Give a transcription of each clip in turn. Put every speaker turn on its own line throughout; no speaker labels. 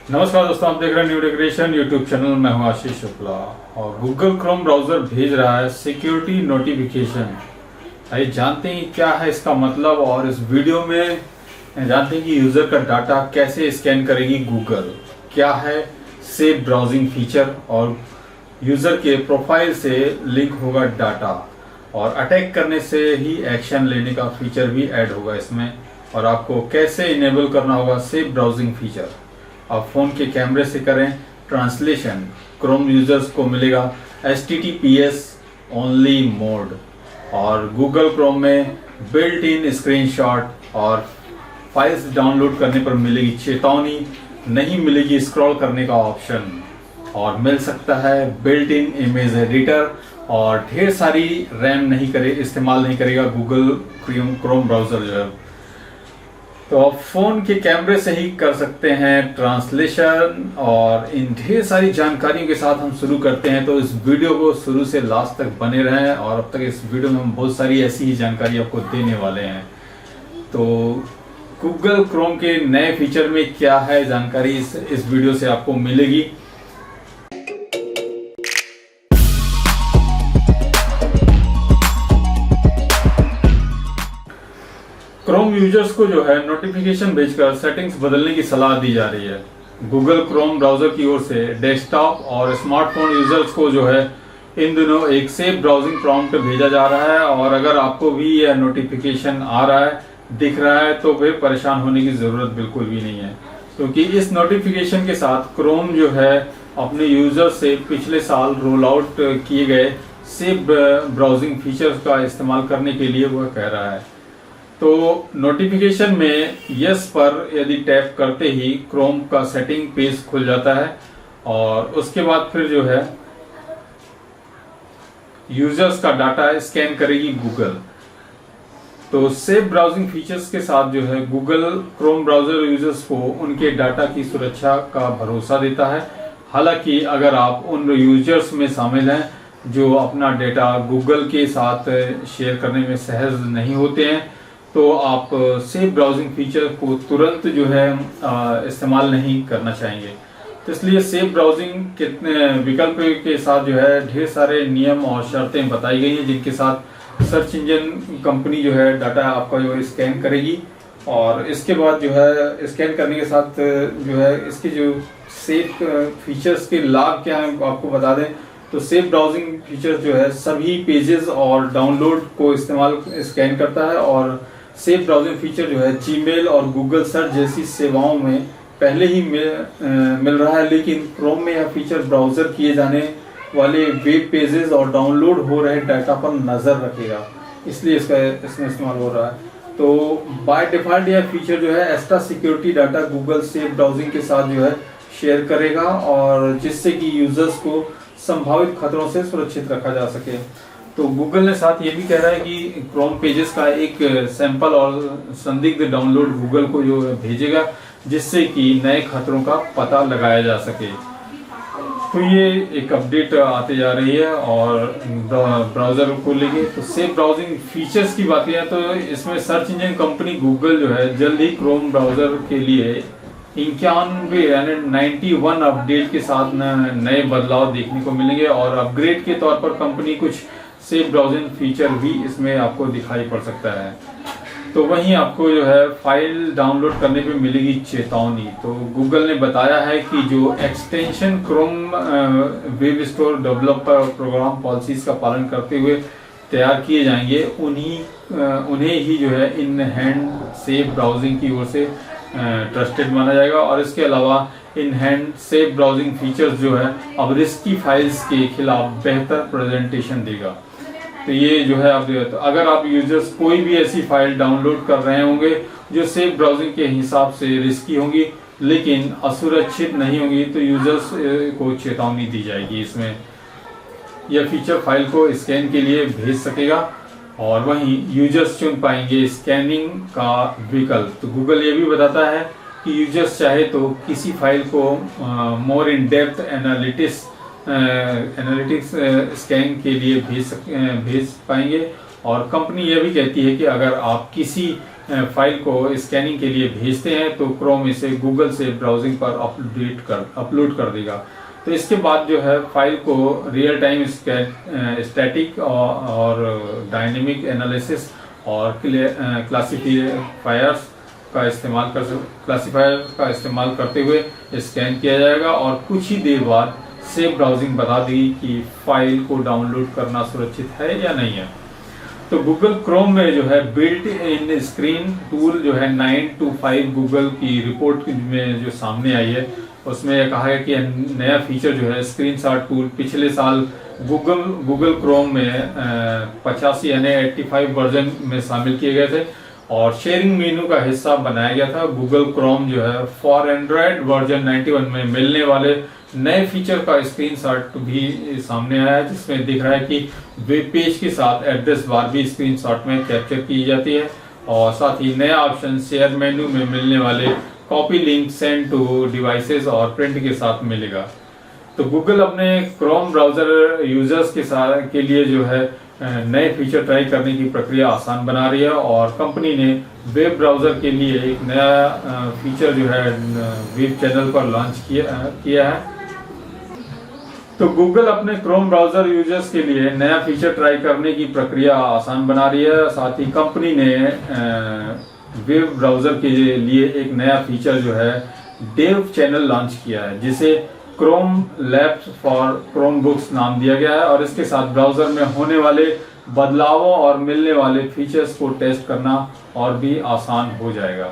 नमस्कार दोस्तों, आप देख रहे हैं न्यू डेकोरेशन यूट्यूब चैनल। मैं हूं आशीष शुक्ला और गूगल क्रोम ब्राउजर भेज रहा है सिक्योरिटी नोटिफिकेशन। आइए जानते हैं क्या है इसका मतलब, और इस वीडियो में जानते हैं कि यूजर का डाटा कैसे स्कैन करेगी गूगल, क्या है सेफ ब्राउजिंग फीचर, और यूजर के प्रोफाइल से लिंक होगा डाटा, और अटैक करने से ही एक्शन लेने का फीचर भी ऐड होगा इसमें, और आपको कैसे इनेबल करना होगा सेफ ब्राउजिंग फीचर। आप फोन के कैमरे से करें ट्रांसलेशन, क्रोम यूजर्स को मिलेगा HTTPS ओनली मोड, और गूगल क्रोम में बिल्ट इन स्क्रीनशॉट और फाइल्स डाउनलोड करने पर मिलेगी चेतावनी, नहीं मिलेगी स्क्रॉल करने का ऑप्शन, और मिल सकता है बिल्ट इन इमेज एडिटर, और ढेर सारी रैम इस्तेमाल नहीं करेगा गूगल क्रोम ब्राउजर जो है। तो आप फोन के कैमरे से ही कर सकते हैं ट्रांसलेशन, और इन ढेर सारी जानकारियों के साथ हम शुरू करते हैं। तो इस वीडियो को शुरू से लास्ट तक बने रहें, और अब तक इस वीडियो में हम बहुत सारी ऐसी ही जानकारी आपको देने वाले हैं। तो गूगल क्रोम के नए फीचर में क्या है जानकारी इस वीडियो से आपको मिलेगी। क्रोम यूजर्स को जो है नोटिफिकेशन भेजकर सेटिंग्स बदलने की सलाह दी जा रही है। गूगल क्रोम ब्राउजर की ओर से डेस्कटॉप और स्मार्टफोन यूजर्स को जो है इन दिनों एक सेफ ब्राउजिंग प्रॉम्प्ट भेजा जा रहा है, और अगर आपको भी यह नोटिफिकेशन आ रहा है, दिख रहा है, तो फिर परेशान होने की जरूरत बिल्कुल भी नहीं है, क्योंकि इस नोटिफिकेशन के साथ क्रोम जो है अपने यूजर से पिछले साल रोल आउट किए गए सेफ ब्राउजिंग फीचर्स का इस्तेमाल करने के लिए वह कह रहा है। तो नोटिफिकेशन में यस पर यदि टैप करते ही क्रोम का सेटिंग पेज खुल जाता है, और उसके बाद फिर जो है यूजर्स का डाटा स्कैन करेगी गूगल। तो सेफ ब्राउजिंग फीचर्स के साथ जो है गूगल क्रोम ब्राउजर यूजर्स को उनके डाटा की सुरक्षा का भरोसा देता है। हालांकि अगर आप उन यूजर्स में शामिल हैं जो अपना डेटा गूगल के साथ शेयर करने में सहज नहीं होते हैं, तो आप सेफ ब्राउजिंग फीचर को तुरंत जो है इस्तेमाल नहीं करना चाहेंगे। तो इसलिए सेफ ब्राउजिंग कितने विकल्प के साथ जो है ढेर सारे नियम और शर्तें बताई गई हैं, जिनके साथ सर्च इंजन कंपनी जो है डाटा आपका जो है स्कैन करेगी, और इसके बाद जो है स्कैन करने के साथ जो है इसके जो सेफ फीचर्स के लाभ क्या हैं आपको बता दें। तो सेफ ब्राउजिंग फीचर जो है सभी पेजेस और डाउनलोड को स्कैन करता है, और सेफ ब्राउजिंग फीचर जो है जीमेल और गूगल सर्च जैसी सेवाओं में पहले ही मिल रहा है, लेकिन क्रोम में यह फीचर ब्राउजर किए जाने वाले वेब पेजेस और डाउनलोड हो रहे डाटा पर नजर रखेगा, इसलिए इसमें इस्तेमाल हो रहा है। तो बाय डिफॉल्ट यह फीचर जो है extra security data Google safe browsing के साथ जो है शेयर करेगा, और जिससे कि यूजर्स को संभावित खतरों से सुरक्षित रखा जा सके। तो गूगल ने साथ ये भी कह रहा है कि क्रोम पेजेस का एक सैंपल और संदिग्ध डाउनलोड गूगल को जो भेजेगा, जिससे कि नए खतरों का पता लगाया जा सके। तो ये एक अपडेट आते जा रही है और ब्राउजर को लेके। तो सेफ ब्राउजिंग फीचर्स की बात है, तो इसमें सर्च इंजन कंपनी गूगल जो है जल्द ही क्रोम ब्राउजर के लिए 91 यानी 91 अपडेट के साथ नए बदलाव देखने को मिलेंगे, और अपग्रेड के तौर पर कंपनी कुछ सेफ ब्राउजिंग फीचर भी इसमें आपको दिखाई पड़ सकता है। तो वहीं आपको जो है फाइल डाउनलोड करने पे मिलेगी चेतावनी। तो गूगल ने बताया है कि जो extension Chrome web store developer program policies का पालन करते हुए तैयार किए जाएंगे, उन्हें ही जो है इन हैंड सेफ ब्राउजिंग की ओर से ट्रस्टेड माना जाएगा। और इसके अलावा in hand safe browsing features जो है अब रिस्की फाइल्स के खिलाफ बेहतर प्रेजेंटेशन देगा। तो ये जो है तो अगर आप यूजर्स कोई भी ऐसी फाइल डाउनलोड कर रहे होंगे जो सेफ ब्राउजिंग के हिसाब से रिस्की होंगी लेकिन असुरक्षित नहीं होंगी, तो यूजर्स को चेतावनी दी जाएगी। इसमें यह फीचर फाइल को स्कैन के लिए भेज सकेगा, और वहीं यूजर्स चुन पाएंगे स्कैनिंग का विकल्प। तो गूगल ये भी बताता है कि यूजर्स चाहे तो किसी फाइल को मोर इन डेप्थ एनालिटिक्स स्कैन के लिए भेज पाएंगे, और कंपनी यह भी कहती है कि अगर आप किसी फाइल को स्कैनिंग के लिए भेजते हैं तो क्रोम इसे गूगल से ब्राउजिंग पर अपलोड कर देगा। तो इसके बाद जो है फाइल को रियल टाइम स्टैटिक और डायनेमिक एनालिसिस और क्लासीफायर्स का इस्तेमाल करते हुए स्कैन किया जाएगा और कुछ ही देर बाद सेव ब्राउजिंग बता देगी कि फाइल को डाउनलोड करना सुरक्षित है या नहीं है। तो गूगल क्रोम में जो है बिल्ट इन स्क्रीन टूल जो है 9 to 5 गूगल की रिपोर्ट में जो सामने आई है उसमें यह कहा है कि नया फीचर जो है स्क्रीनशॉट टूल पिछले साल गूगल क्रोम में 85 यानी 85 वर्जन में शामिल किए गए थे और शेयरिंग मेनू का हिस्सा बनाया गया था। गूगल क्रोम जो है फॉर एंड्रॉयड वर्जन 91 में मिलने वाले नए फीचर का स्क्रीनशॉट भी सामने आया है, जिसमें दिख रहा है कि वेब पेज के साथ एड्रेस बार भी स्क्रीनशॉट में कैप्चर की जाती है और साथ ही नया ऑप्शन शेयर मेनू में मिलने वाले copy link send to devices और प्रिंट के साथ मिलेगा। तो गूगल अपने क्रोम ब्राउजर यूजर्स के लिए जो है नए फीचर ट्राई करने की प्रक्रिया आसान बना रही है और कंपनी ने वेब ब्राउजर के लिए एक नया फीचर जो है वेब चैनल पर लॉन्च किया है। तो गूगल अपने क्रोम ब्राउजर यूजर्स के लिए नया फीचर ट्राई करने की प्रक्रिया आसान बना रही है। साथ ही कंपनी ने वेब ब्राउजर के लिए एक नया फीचर जो है डेव चैनल लॉन्च किया है, जिसे Chrome labs for Chrome books नाम दिया गया है और इसके साथ ब्राउजर में होने वाले बदलावों और मिलने वाले फीचर्स को टेस्ट करना और भी आसान हो जाएगा।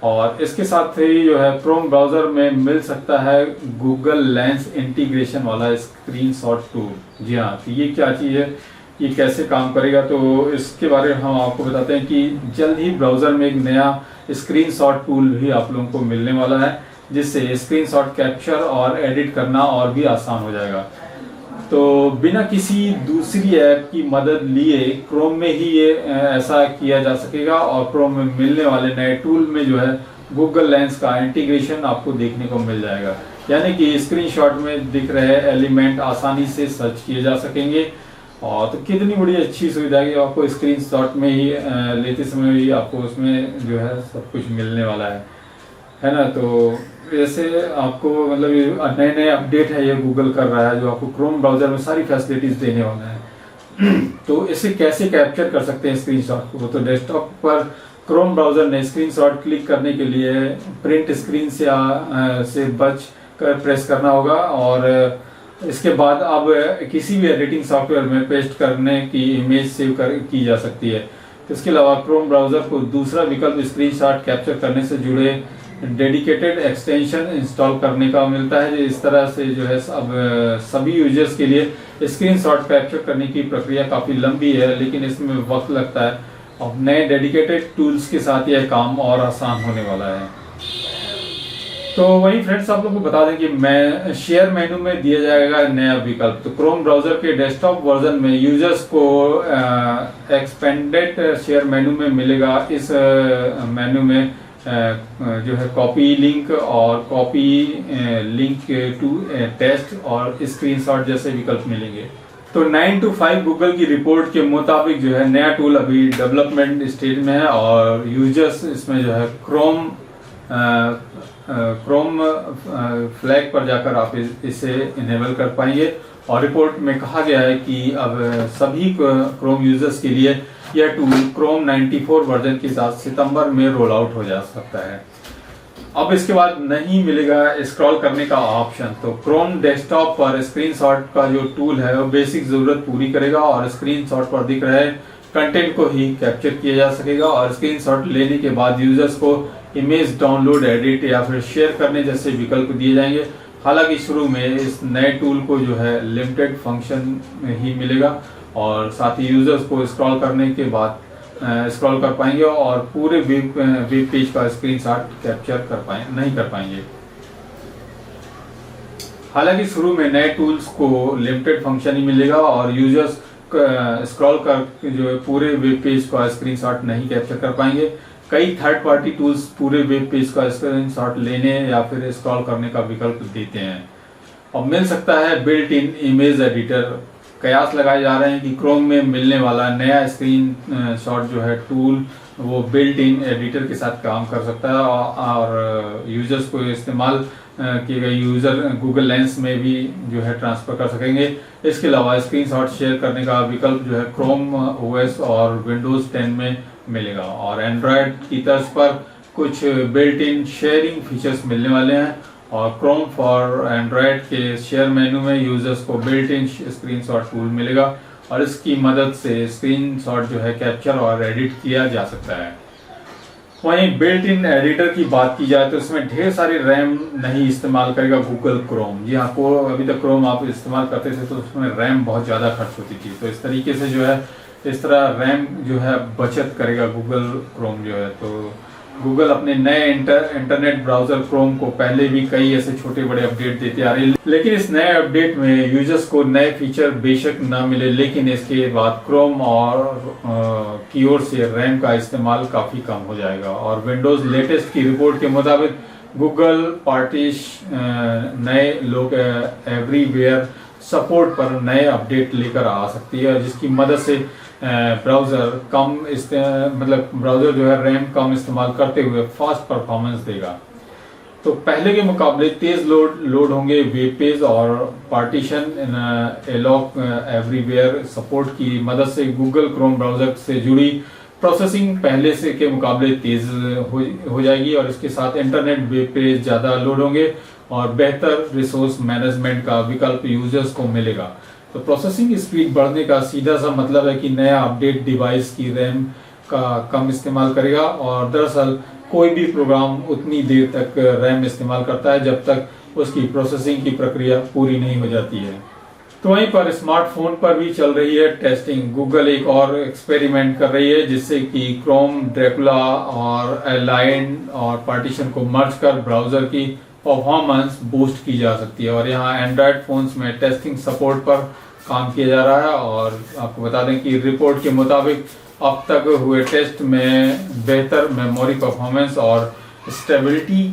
और इसके साथ ही जो है क्रोम ब्राउजर में मिल सकता है गूगल लेंस इंटीग्रेशन वाला स्क्रीनशॉट टूल। जी हाँ, तो ये क्या चीज़ है, ये कैसे काम करेगा, तो इसके बारे में हम आपको बताते हैं कि जल्द ही ब्राउजर में एक नया स्क्रीनशॉट टूल भी आप लोगों को मिलने वाला है, जिससे स्क्रीनशॉट कैप्चर और एडिट करना और भी आसान हो जाएगा। तो बिना किसी दूसरी ऐप की मदद लिए क्रोम में ही ये ऐसा किया जा सकेगा और क्रोम में मिलने वाले नए टूल में जो है गूगल लेंस का इंटीग्रेशन आपको देखने को मिल जाएगा, यानी कि स्क्रीनशॉट में दिख रहे एलिमेंट आसानी से सर्च किए जा सकेंगे। और तो कितनी बड़ी अच्छी सुविधा है कि आपको स्क्रीनशॉट में ही लेते समय ही आपको उसमें जो है सब कुछ मिलने वाला है ना। तो ऐसे आपको मतलब नए नए अपडेट है ये गूगल कर रहा है जो आपको क्रोम ब्राउजर में सारी फैसिलिटीज देने वाला है। तो इसे कैसे कैप्चर कर सकते हैं स्क्रीनशॉट को, तो डेस्कटॉप पर क्रोम ब्राउजर ने स्क्रीनशॉट क्लिक करने के लिए प्रिंट स्क्रीन से बच कर प्रेस करना होगा और इसके बाद अब किसी भी एडिटिंग सॉफ्टवेयर में पेस्ट करने की इमेज सेव की जा सकती है। इसके अलावा क्रोम ब्राउजर को दूसरा विकल्प स्क्रीनशॉट कैप्चर करने से जुड़े डेडिकेटेड एक्सटेंशन इंस्टॉल करने का मिलता है। इस तरह से जो है अब सभी यूजर्स के लिए स्क्रीनशॉट कैप्चर करने की प्रक्रिया काफ़ी लंबी है, लेकिन इसमें वक्त लगता है और नए डेडिकेटेड टूल्स के साथ यह काम और आसान होने वाला है। तो वही फ्रेंड्स आप लोग को बता दें कि मैं शेयर मेनू में दिया जाएगा नया विकल्प। तो क्रोम ब्राउजर के डेस्कटॉप वर्जन में यूजर्स को एक्सपेंडेड शेयर मेनू में मिलेगा। इस मेनू में जो है कॉपी लिंक और कॉपी लिंक टू टेस्ट और स्क्रीनशॉट जैसे विकल्प मिलेंगे। तो 9 to 5 गूगल की रिपोर्ट के मुताबिक जो है नया टूल अभी डेवलपमेंट स्टेज में है और यूजर्स इसमें जो है क्रोम फ्लैग पर जाकर आप इसे इनेबल कर पाएंगे और रिपोर्ट में कहा गया है कि अब सभी क्रोम यूजर्स के लिए यह टूल क्रोम 94 वर्जन के साथ सितंबर में रोल आउट हो जा सकता है। अब इसके बाद नहीं मिलेगा स्क्रॉल करने का ऑप्शन। तो क्रोम डेस्कटॉप पर स्क्रीनशॉट का जो टूल है वो बेसिक जरूरत पूरी करेगा और स्क्रीनशॉट पर दिख रहे कंटेंट को ही कैप्चर किया जा सकेगा और स्क्रीनशॉट लेने के बाद यूजर्स को इमेज डाउनलोड, एडिट या फिर शेयर करने जैसे विकल्प दिए जाएंगे। हालांकि शुरू में इस नए टूल को जो है लिमिटेड फंक्शन ही मिलेगा और साथ ही यूजर्स को स्क्रॉल करने के बाद स्क्रॉल कर पाएंगे और पूरे वेब पेज का स्क्रीनशॉट कैप्चर नहीं कर पाएंगे। हालांकि शुरू में नए टूल्स को लिमिटेड फंक्शन ही मिलेगा और यूजर्स स्क्रॉल कर जो है पूरे वेब पेज का स्क्रीनशॉट नहीं कैप्चर कर पाएंगे। कई थर्ड पार्टी टूल्स पूरे वेब पेज का स्क्रीनशॉट लेने या फिर स्क्रॉल करने का विकल्प देते हैं और मिल सकता है बिल्ट इन इमेज एडिटर। कयास लगाए जा रहे हैं कि क्रोम में मिलने वाला नया स्क्रीन शॉट जो है टूल वो बिल्ट इन एडिटर के साथ काम कर सकता है और यूजर्स को इस्तेमाल किए गए यूज़र गूगल लेंस में भी जो है ट्रांसफ़र कर सकेंगे। इसके अलावा स्क्रीनशॉट शेयर करने का विकल्प जो है क्रोम ओएस और विंडोज़ 10 में मिलेगा और एंड्रॉयड की तर्ज पर कुछ बिल्ट इन शेयरिंग फीचर्स मिलने वाले हैं और क्रोम फॉर एंड्रॉयड के शेयर मेनू में यूजर्स को बिल्ट इन स्क्रीनशॉट टूल मिलेगा और इसकी मदद से स्क्रीनशॉट जो है कैप्चर और एडिट किया जा सकता है। वहीं बिल्ट इन एडिटर की बात की जाए तो इसमें ढेर सारी रैम नहीं इस्तेमाल करेगा गूगल क्रोम। जी हाँ, को अभी तक क्रोम आप इस्तेमाल करते थे तो उसमें रैम बहुत ज़्यादा खर्च होती थी, तो इस तरीके से जो है इस तरह रैम जो है बचत करेगा गूगल क्रोम जो है। तो गूगल अपने नए इंटरनेट ब्राउजर क्रोम को पहले भी कई ऐसे छोटे बड़े अपडेट देते आ रहे हैं, लेकिन इस नए अपडेट में यूजर्स को नए फीचर बेशक ना मिले, लेकिन इसके बाद क्रोम और की ओर से रैम का इस्तेमाल काफ़ी कम हो जाएगा। और विंडोज़ लेटेस्ट की रिपोर्ट के मुताबिक गूगल पार्टिश नए लोग एवरीवेयर सपोर्ट पर नए अपडेट लेकर आ सकती है, जिसकी मदद से ब्राउज़र ब्राउज़र जो है रैम कम इस्तेमाल करते हुए फास्ट परफॉर्मेंस देगा। तो पहले के मुकाबले तेज़ लोड होंगे वेब पेज और पार्टीशन एलॉक एवरीवेयर सपोर्ट की मदद से गूगल क्रोम ब्राउज़र से जुड़ी प्रोसेसिंग पहले से के मुकाबले तेज़ हो जाएगी और इसके साथ इंटरनेट वेब पेज ज़्यादा लोड होंगे और बेहतर रिसोर्स मैनेजमेंट का विकल्प यूजर्स को मिलेगा। तो प्रोसेसिंग स्पीड बढ़ने का सीधा सा मतलब है कि नया अपडेट डिवाइस की रैम का कम इस्तेमाल करेगा और दरअसल कोई भी प्रोग्राम उतनी देर तक रैम इस्तेमाल करता है जब तक उसकी प्रोसेसिंग की प्रक्रिया पूरी नहीं हो जाती है। तो वहीं पर स्मार्टफोन पर भी चल रही है टेस्टिंग। गूगल एक और एक्सपेरिमेंट कर रही है जिससे कि क्रोम, ड्रैकुला और अलाइन और पार्टीशन को मर्ज कर ब्राउज़र की परफॉर्मेंस बूस्ट की जा सकती है और यहाँ एंड्रॉयड फोन्स में टेस्टिंग सपोर्ट पर काम किया जा रहा है। और आपको बता दें कि रिपोर्ट के मुताबिक अब तक हुए टेस्ट में बेहतर मेमोरी परफॉर्मेंस और स्टेबिलिटी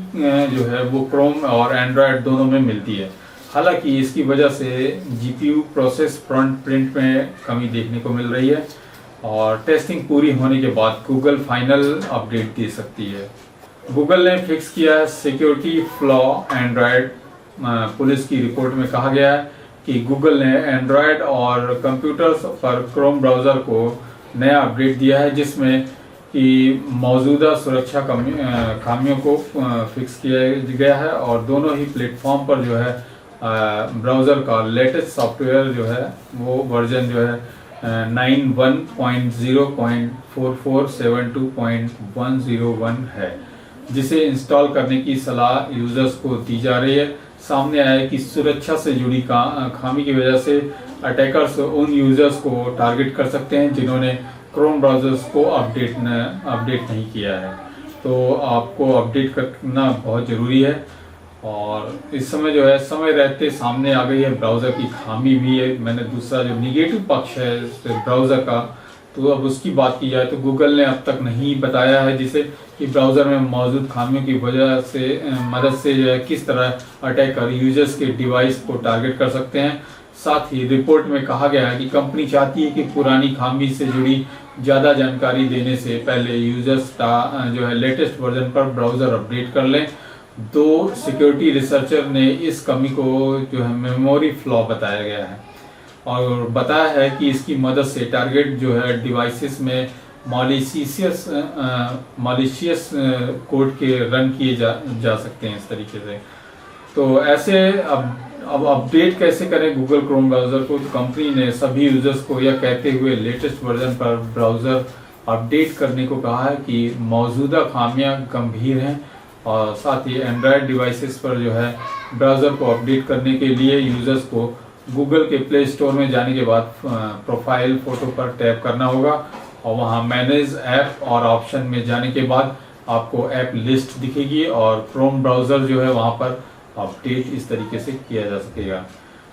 जो है वो क्रोम और एंड्रॉयड दोनों में मिलती है। हालांकि इसकी वजह से जीपीयू प्रोसेस फ्रंट प्रिंट में कमी देखने को मिल रही है और टेस्टिंग पूरी होने के बाद गूगल फाइनल अपडेट दे सकती है। गूगल ने फिक्स किया है सिक्योरिटी फ्लॉ एंड्रॉयड। पुलिस की रिपोर्ट में कहा गया है कि गूगल ने एंड्रॉयड और कंप्यूटर्स पर क्रोम ब्राउज़र को नया अपडेट दिया है जिसमें कि मौजूदा सुरक्षा खामियों को फिक्स किया गया है और दोनों ही प्लेटफॉर्म पर जो है ब्राउज़र का लेटेस्ट सॉफ्टवेयर जो है वो वर्जन जो है 9.1.0.4472.101 है, जिसे इंस्टॉल करने की सलाह यूजर्स को दी जा रही है। सामने आया कि सुरक्षा से जुड़ी खामी की वजह से अटैकर्स उन यूजर्स को टारगेट कर सकते हैं जिन्होंने क्रोम ब्राउज़र्स को अपडेट नहीं किया है। तो आपको अपडेट करना बहुत ज़रूरी है और इस समय जो है समय रहते सामने आ गई है ब्राउज़र की खामी भी है। मैंने दूसरा जो निगेटिव पक्ष है ब्राउज़र का, तो अब उसकी बात की जाए तो गूगल ने अब तक नहीं बताया है जिसे कि ब्राउज़र में मौजूद खामियों की वजह से मदद से जो है किस तरह अटैकर यूजर्स के डिवाइस को टारगेट कर सकते हैं। साथ ही रिपोर्ट में कहा गया है कि कंपनी चाहती है कि पुरानी खामी से जुड़ी ज़्यादा जानकारी देने से पहले यूजर्स जो है लेटेस्ट वर्जन पर ब्राउज़र अपडेट कर लें। दो सिक्योरिटी रिसर्चर ने इस कमी को जो है मेमोरी फ्लॉ बताया गया है और बताया है कि इसकी मदद से टारगेट जो है डिवाइसेस में मॉलिशियस कोड के रन किए जा सकते हैं इस तरीके से। तो ऐसे अब अपडेट कैसे करें गूगल क्रोम ब्राउज़र को, तो कंपनी ने सभी यूजर्स को यह कहते हुए लेटेस्ट वर्जन पर ब्राउज़र अपडेट करने को कहा है कि मौजूदा खामियां गंभीर हैं और साथ ही एंड्रॉयड डिवाइसेस पर जो है ब्राउज़र को अपडेट करने के लिए यूजर्स को गूगल के प्ले स्टोर में जाने के बाद प्रोफाइल फ़ोटो पर टैप करना होगा और वहां मैनेज ऐप और ऑप्शन में जाने के बाद आपको ऐप लिस्ट दिखेगी और क्रोम ब्राउज़र जो है वहां पर अपडेट इस तरीके से किया जा सकेगा।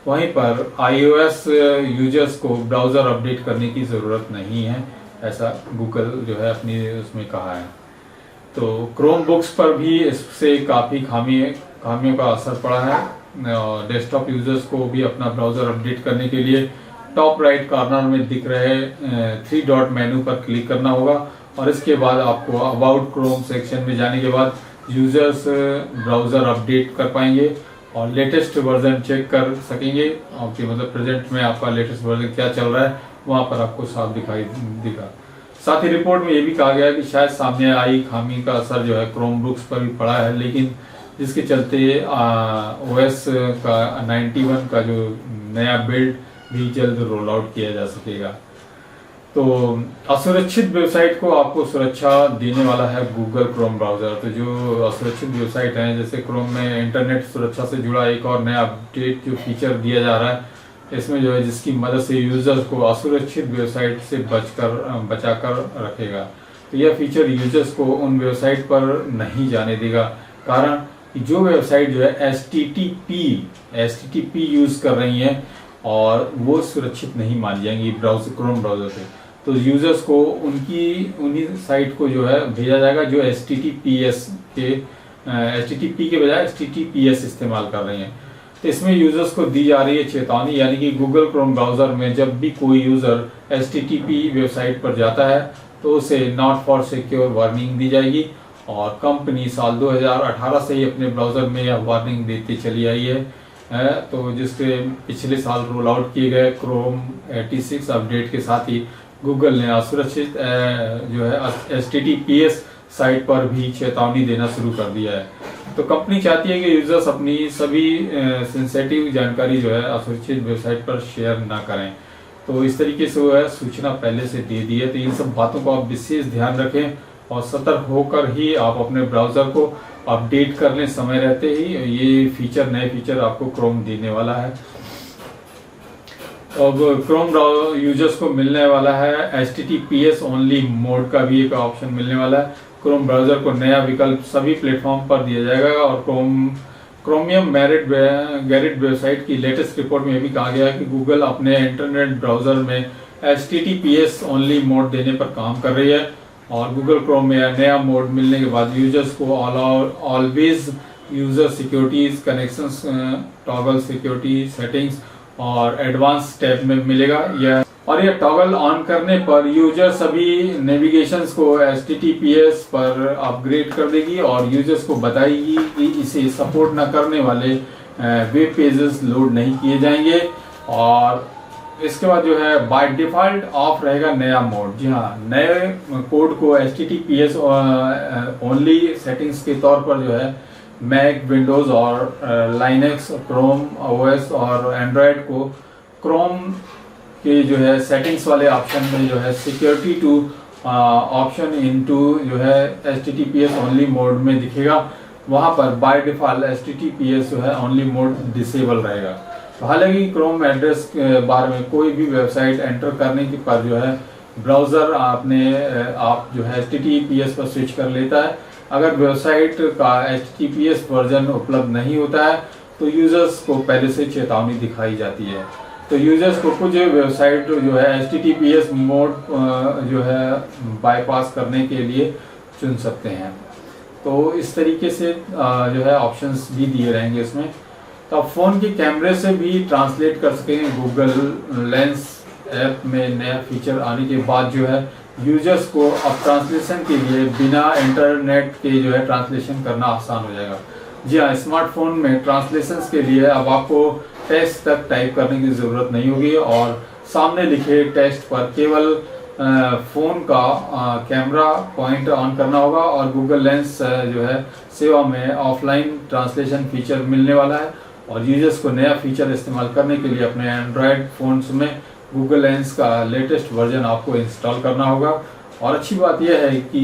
वहीं पर iOS यूजर्स को ब्राउज़र अपडेट करने की ज़रूरत नहीं है, ऐसा गूगल जो है अपनी उसमें कहा है। तो क्रोम बुक्स पर भी इससे काफ़ी खामियों का असर पड़ा है। डेस्कटॉप यूजर्स को भी अपना ब्राउज़र अपडेट करने के लिए टॉप राइट कॉर्नर में दिख रहे 3 डॉट मेनू पर क्लिक करना होगा और इसके बाद आपको अबाउट क्रोम सेक्शन में जाने के बाद यूजर्स ब्राउज़र अपडेट कर पाएंगे और लेटेस्ट वर्जन चेक कर सकेंगे। आपके मतलब प्रेजेंट में आपका लेटेस्ट वर्जन क्या चल रहा है वहाँ पर आपको साफ दिखा। साथ ही रिपोर्ट में ये भी कहा गया है कि शायद सामने आई खामी का असर जो है क्रोम ब्रुक्स पर भी पड़ा है, लेकिन जिसके चलते OS का 91 का जो नया बिल्ड भी जल्द रोल आउट किया जा सकेगा। तो असुरक्षित वेबसाइट को आपको सुरक्षा देने वाला है गूगल क्रोम ब्राउज़र। तो जो असुरक्षित वेबसाइट हैं, जैसे क्रोम में इंटरनेट सुरक्षा से जुड़ा एक और नया अपडेट जो फीचर दिया जा रहा है, इसमें जो है जिसकी मदद से यूजर्स को असुरक्षित वेबसाइट से बचाकर रखेगा। तो यह फीचर यूजर्स को उन वेबसाइट पर नहीं जाने देगा, कारण कि जो वेबसाइट जो है HTTP यूज कर रही हैं और वो सुरक्षित नहीं मानी जाएंगी क्रोम ब्राउज़र से। तो यूजर्स को उन्हीं साइट को जो है भेजा जाएगा जो HTTP के बजाय HTTPS इस्तेमाल कर रही हैं। तो इसमें यूजर्स को दी जा रही है चेतावनी, यानी कि गूगल क्रोम ब्राउज़र में जब भी कोई यूज़र HTTP वेबसाइट पर जाता है तो उसे नॉट फॉर सिक्योर वार्निंग दी जाएगी। और कंपनी साल 2018 से ही अपने ब्राउज़र में यह वार्निंग देती चली आई है। तो जिसके पिछले साल रोल आउट किए गए क्रोम 86 अपडेट के साथ ही गूगल ने असुरक्षित जो है HTTPS साइट पर भी चेतावनी देना शुरू कर दिया है। तो कंपनी चाहती है कि यूजर्स अपनी सभी सेंसिटिव जानकारी जो है असुरक्षित वेबसाइट पर शेयर ना करें। तो इस तरीके से वो है सूचना पहले से दे दी है। तो इन सब बातों को आप विशेष ध्यान रखें और सतर्क होकर ही आप अपने ब्राउज़र को अपडेट कर लें। समय रहते ही ये नए फीचर आपको क्रोम देने वाला है। अब क्रोम यूजर्स को मिलने वाला है HTTPS ओनली मोड का भी एक ऑप्शन मिलने वाला है। क्रोम ब्राउज़र को नया विकल्प सभी प्लेटफॉर्म पर दिया जाएगा। और क्रोमियम गैरेट वेबसाइट की लेटेस्ट रिपोर्ट में भी कहा गया है कि गूगल अपने इंटरनेट ब्राउज़र में HTTPS ओनली मोड देने पर काम कर रही है। और गूगल क्रोम में नया मोड मिलने के बाद यूजर्स को always user securities connections toggle security settings और एडवांस टैब में मिलेगा। यह टॉगल ऑन करने पर यूजर सभी नेविगेशंस को HTTPS पर अपग्रेड कर देगी और यूजर्स को बताएगी कि इसे सपोर्ट न करने वाले वेब पेजेस लोड नहीं किए जाएंगे। और इसके बाद जो है बाय डिफॉल्ट ऑफ रहेगा नया मोड। जी हाँ, नए कोड को HTTPS ओनली सेटिंग्स के तौर पर जो है मैक, विंडोज और लाइनेक्स, क्रोम OS और एंड्रॉयड को क्रोम के जो है सेटिंग्स वाले ऑप्शन में जो है सिक्योरिटी टू ऑप्शन इनटू जो है HTTPS ओनली मोड में दिखेगा। वहां पर बाय डिफॉल्ट HTTPS जो है ओनली मोड डिसेबल रहेगा। तो हालांकि क्रोम एड्रेस के बारे में कोई भी वेबसाइट एंटर करने के पर जो है ब्राउज़र आप जो है HTTPS पर स्विच कर लेता है। अगर वेबसाइट का HTTPS वर्जन उपलब्ध नहीं होता है तो यूजर्स को पहले से चेतावनी दिखाई जाती है। तो यूजर्स को कुछ वेबसाइट जो है HTTPS मोड जो है बाईपास करने के लिए चुन सकते हैं। तो इस तरीके से जो है ऑप्शंस भी दिए रहेंगे इसमें। तो आप फ़ोन के कैमरे से भी ट्रांसलेट कर सकेंगे। गूगल लेंस ऐप में नया फीचर आने के बाद जो है यूजर्स को अब ट्रांसलेशन के लिए बिना इंटरनेट के जो है ट्रांसलेशन करना आसान हो जाएगा। जी हाँ, स्मार्टफोन में ट्रांसलेशन के लिए अब आपको टेक्स्ट तक टाइप करने की ज़रूरत नहीं होगी और सामने लिखे टेक्स्ट पर केवल फ़ोन का कैमरा पॉइंट ऑन करना होगा। और गूगल लेंस जो है सेवा में ऑफलाइन ट्रांसलेशन फीचर मिलने वाला है और यूजर्स को नया फीचर इस्तेमाल करने के लिए अपने एंड्रॉयड फ़ोन्स में गूगल लेंस का लेटेस्ट वर्जन आपको इंस्टॉल करना होगा। और अच्छी बात यह है कि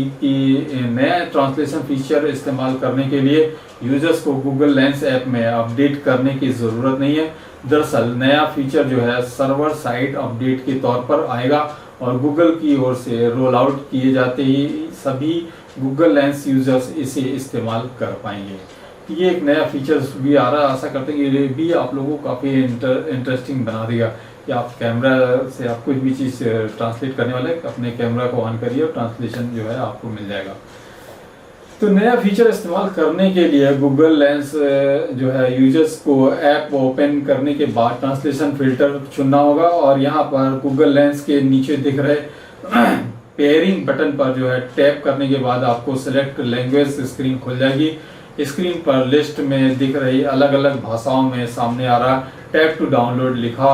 नया ट्रांसलेशन फीचर इस्तेमाल करने के लिए यूजर्स को गूगल लेंस ऐप में अपडेट करने की ज़रूरत नहीं है। दरअसल नया फीचर जो है सर्वर साइड अपडेट के तौर पर आएगा और गूगल की ओर से रोल आउट किए जाते ही सभी गूगल लेंस यूजर्स इसे इस्तेमाल कर पाएंगे। ये एक नया फीचर्स भी आ रहा है, आशा करते हैं कि ये भी आप लोगों को काफ़ी इंटरेस्टिंग बना देगा कि आप कैमरा से आप कुछ भी चीज़ ट्रांसलेट करने वाले अपने कैमरा को ऑन करिए और ट्रांसलेशन जो है आपको मिल जाएगा। तो नया फीचर इस्तेमाल करने के लिए गूगल लेंस जो है यूजर्स को ऐप ओपन करने के बाद ट्रांसलेशन फिल्टर चुनना होगा और यहाँ पर गूगल लेंस के नीचे दिख रहे पेयरिंग बटन पर जो है टैप करने के बाद आपको सिलेक्ट लैंग्वेज स्क्रीन खुल जाएगी। स्क्रीन पर लिस्ट में दिख रही अलग अलग भाषाओं में सामने आ रहा टैप टू डाउनलोड लिखा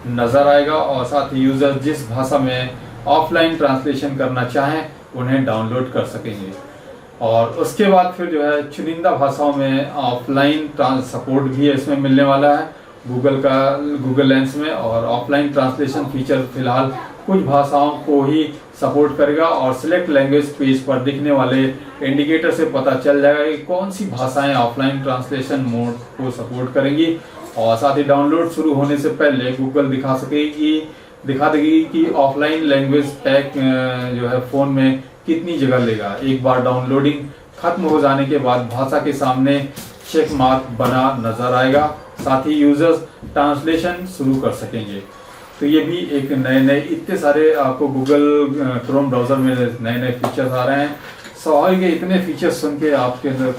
नजर आएगा और साथ ही यूजर जिस भाषा में ऑफलाइन ट्रांसलेशन करना चाहें उन्हें डाउनलोड कर सकेंगे। और उसके बाद फिर जो है चुनिंदा भाषाओं में ऑफलाइन सपोर्ट भी इसमें मिलने वाला है गूगल लेंस में। और ऑफलाइन ट्रांसलेशन फीचर फिलहाल कुछ भाषाओं को ही सपोर्ट करेगा और सिलेक्ट लैंग्वेज पेज पर दिखने वाले इंडिकेटर से पता चल जाएगा कि कौन सी भाषाएं ऑफलाइन ट्रांसलेशन मोड को सपोर्ट करेंगी। और साथ ही डाउनलोड शुरू होने से पहले गूगल दिखा देगी कि ऑफलाइन लैंग्वेज पैक जो है फोन में कितनी जगह लेगा। एक बार डाउनलोडिंग खत्म हो जाने के बाद भाषा के सामने चेक मार्क बना नजर आएगा। साथ ही यूजर्स ट्रांसलेशन शुरू कर सकेंगे। तो ये भी एक नए इतने सारे आपको गूगल क्रोम ब्राउजर में नए फीचर्स आ रहे हैं। स्वाभाविक है इतने फीचर्स सुन के आपके अंदर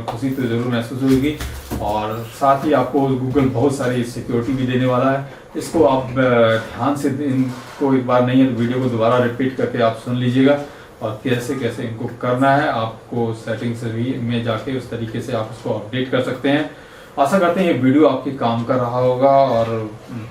खुशी तो जरूर महसूस होगी। और साथ ही आपको गूगल बहुत सारी सिक्योरिटी भी देने वाला है। इसको आप ध्यान से इनको एक बार नहीं है तो वीडियो को दोबारा रिपीट करके आप सुन लीजिएगा और कैसे कैसे इनको करना है। आपको सेटिंग्स भी में जाके उस तरीके से आप इसको अपडेट कर सकते हैं। आशा करते हैं ये वीडियो आपके काम कर रहा होगा और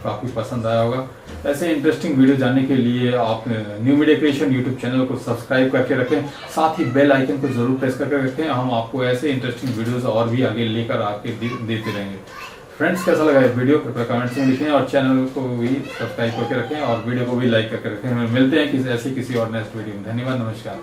काफ़ी पसंद आया होगा। ऐसे इंटरेस्टिंग वीडियो जानने के लिए आप new media creation YouTube channel को सब्सक्राइब करके रखें। साथ ही बेल आइकन को जरूर प्रेस करके रखें। हम आपको ऐसे इंटरेस्टिंग वीडियोस और भी आगे लेकर आके देते रहेंगे। फ्रेंड्स कैसा लगा ये वीडियो कृपया कमेंट्स में लिखें और चैनल को भी सब्सक्राइब करके रखें और वीडियो को भी लाइक करके रखें। मिलते हैं किसी और नेक्स्ट वीडियो में। धन्यवाद, नमस्कार।